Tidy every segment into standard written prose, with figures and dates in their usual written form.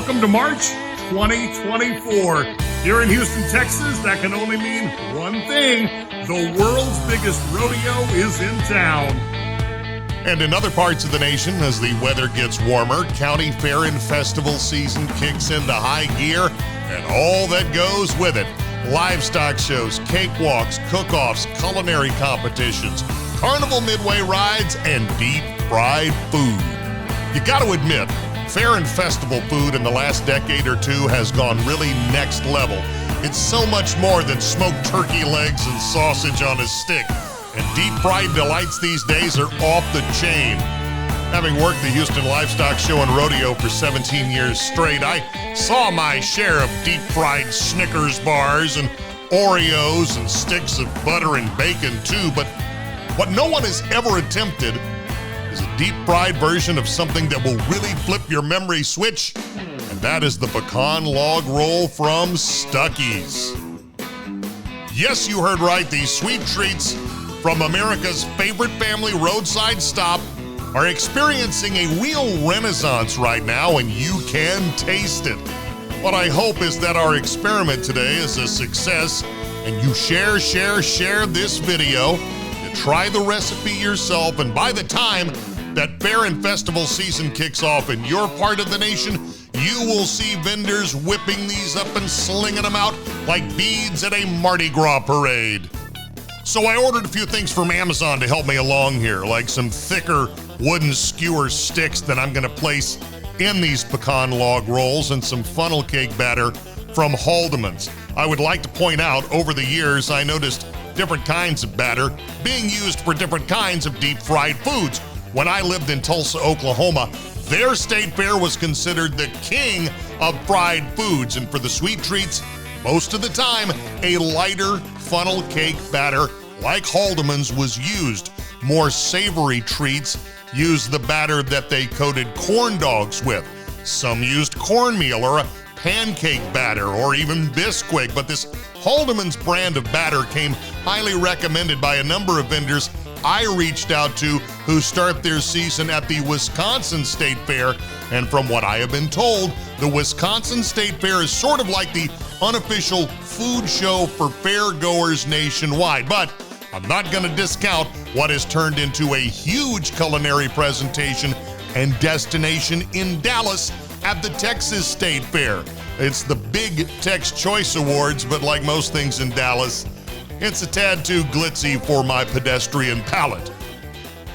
Welcome to March 2024. Here in Houston, Texas, that can only mean one thing. The world's biggest rodeo is in town. And in other parts of the nation, as the weather gets warmer, county fair and festival season kicks into high gear and all that goes with it. Livestock shows, cakewalks, cook-offs, culinary competitions, carnival midway rides, and deep fried food. You got to admit, fair and festival food in the last decade or two has gone really next level. It's so much more than smoked turkey legs and sausage on a stick. And deep fried delights these days are off the chain. Having worked the Houston Livestock Show and Rodeo for 17 years straight, I saw my share of deep fried Snickers bars and Oreos and sticks of butter and bacon too, but what no one has ever attempted is a deep fried version of something that will really flip your memory switch, and that is the Pecan Log Roll from Stuckey's. Yes, you heard right, these sweet treats from America's favorite family roadside stop are experiencing a real renaissance right now, and you can taste it. What I hope is that our experiment today is a success, and you share this video. Try the recipe yourself, and by the time that fair and festival season kicks off in your part of the nation, you will see vendors whipping these up and slinging them out like beads at a Mardi Gras parade. So I ordered a few things from Amazon to help me along here, like some thicker wooden skewer sticks that I'm going to place in these pecan log rolls and some funnel cake batter from Haldeman's. I would like to point out, over the years, I noticed different kinds of batter being used for different kinds of deep fried foods. When I lived in Tulsa, Oklahoma, their state fair was considered the king of fried foods, and for the sweet treats, most of the time, a lighter funnel cake batter like Haldeman's was used. More savory treats used the batter that they coated corn dogs with. Some used cornmeal or a pancake batter or even Bisquick, but this Haldeman's brand of batter came highly recommended by a number of vendors I reached out to who start their season at the Wisconsin State Fair. And from what I have been told, the Wisconsin State Fair is sort of like the unofficial food show for fair goers nationwide. But I'm not going to discount what has turned into a huge culinary presentation and destination in Dallas at the Texas State Fair. It's the Big Tex Choice Awards, but like most things in Dallas, it's a tad too glitzy for my pedestrian palate.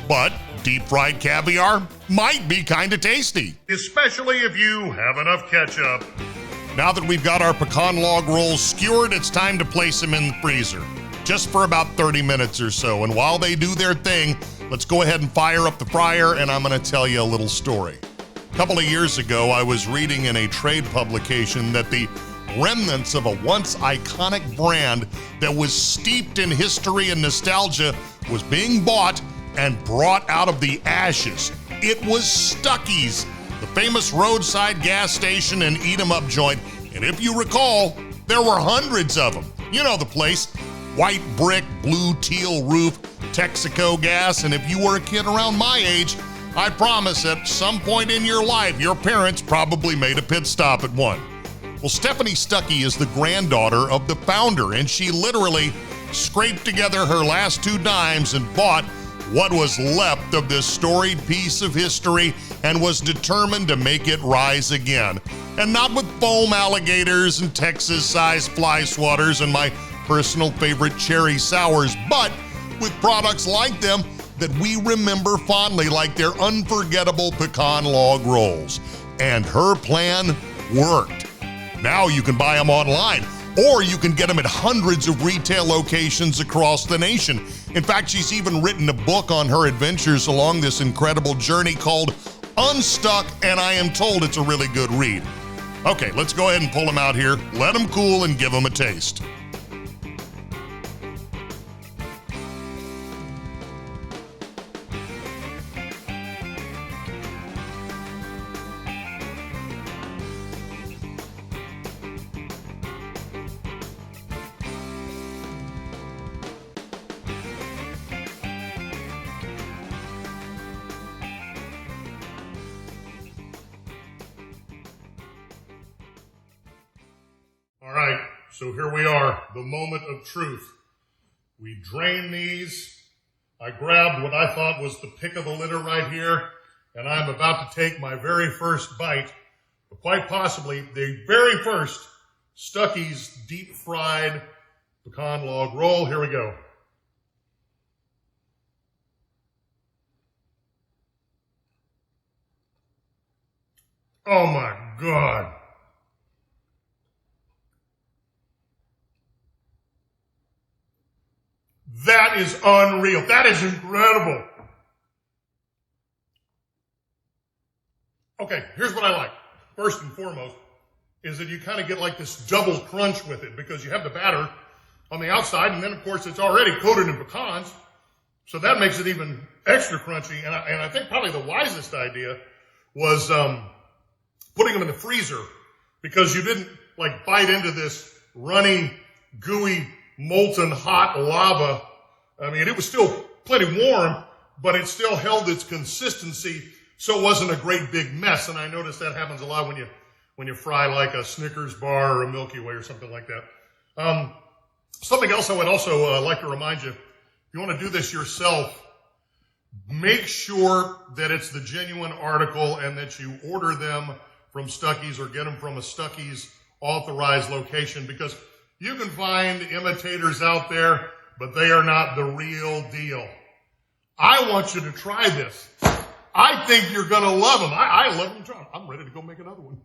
But deep fried caviar might be kind of tasty, especially if you have enough ketchup. Now that we've got our pecan log rolls skewered, it's time to place them in the freezer, just for about 30 minutes or so. And while they do their thing, let's go ahead and fire up the fryer, and I'm going to tell you a little story. A couple of years ago, I was reading in a trade publication that the remnants of a once iconic brand that was steeped in history and nostalgia was being bought and brought out of the ashes. It was Stuckey's, the famous roadside gas station and eat-em-up joint. And if you recall, there were hundreds of them. You know the place, white brick, blue teal roof, Texaco gas. And if you were a kid around my age, I promise at some point in your life, your parents probably made a pit stop at one. Well, Stephanie Stuckey is the granddaughter of the founder, and she literally scraped together her last 2 dimes and bought what was left of this storied piece of history and was determined to make it rise again. And not with foam alligators and Texas-sized fly swatters and my personal favorite cherry sours, but with products like them that we remember fondly, like their unforgettable pecan log rolls. And her plan worked. Now you can buy them online, or you can get them at hundreds of retail locations across the nation. In fact, she's even written a book on her adventures along this incredible journey called Unstuck, and I am told it's a really good read. Okay, let's go ahead and pull them out here, let them cool, and give them a taste. so here we are, the moment of truth. We drain these. I grabbed what I thought was the pick of the litter right here, and I'm about to take my very first bite, quite possibly the very first Stuckey's deep fried pecan log roll. Here we go. Oh my God. That is unreal. That is incredible. Okay, here's what I like. First and foremost is that you kind of get like this double crunch with it because you have the batter on the outside, and then of course it's already coated in pecans, so that makes it even extra crunchy. And I think probably the wisest idea was putting them in the freezer because you didn't like bite into this runny, gooey, molten hot lava. I mean, it was still plenty warm, but it still held its consistency, so it wasn't a great big mess. And I noticed that happens a lot when you fry like a Snickers bar or a Milky Way or something like that. Something else I would also like to remind you, if you want to do this yourself, make sure that it's the genuine article and that you order them from Stuckey's or get them from a Stuckey's authorized location, because you can find imitators out there, but they are not the real deal. I want you to try this. I think you're going to love them. I love them. I'm ready to go make another one.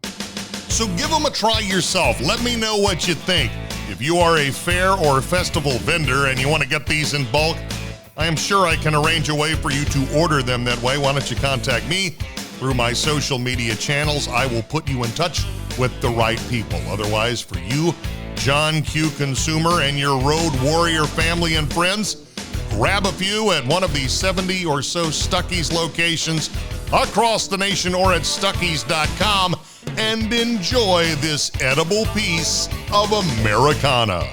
So give them a try yourself. Let me know what you think. If you are a fair or festival vendor and you want to get these in bulk, I am sure I can arrange a way for you to order them that way. Why don't you contact me through my social media channels? I will put you in touch with the right people. Otherwise, for you, John Q. Consumer, and your Road Warrior family and friends, grab a few at one of the 70 or so Stuckey's locations across the nation or at Stuckeys.com and enjoy this edible piece of Americana.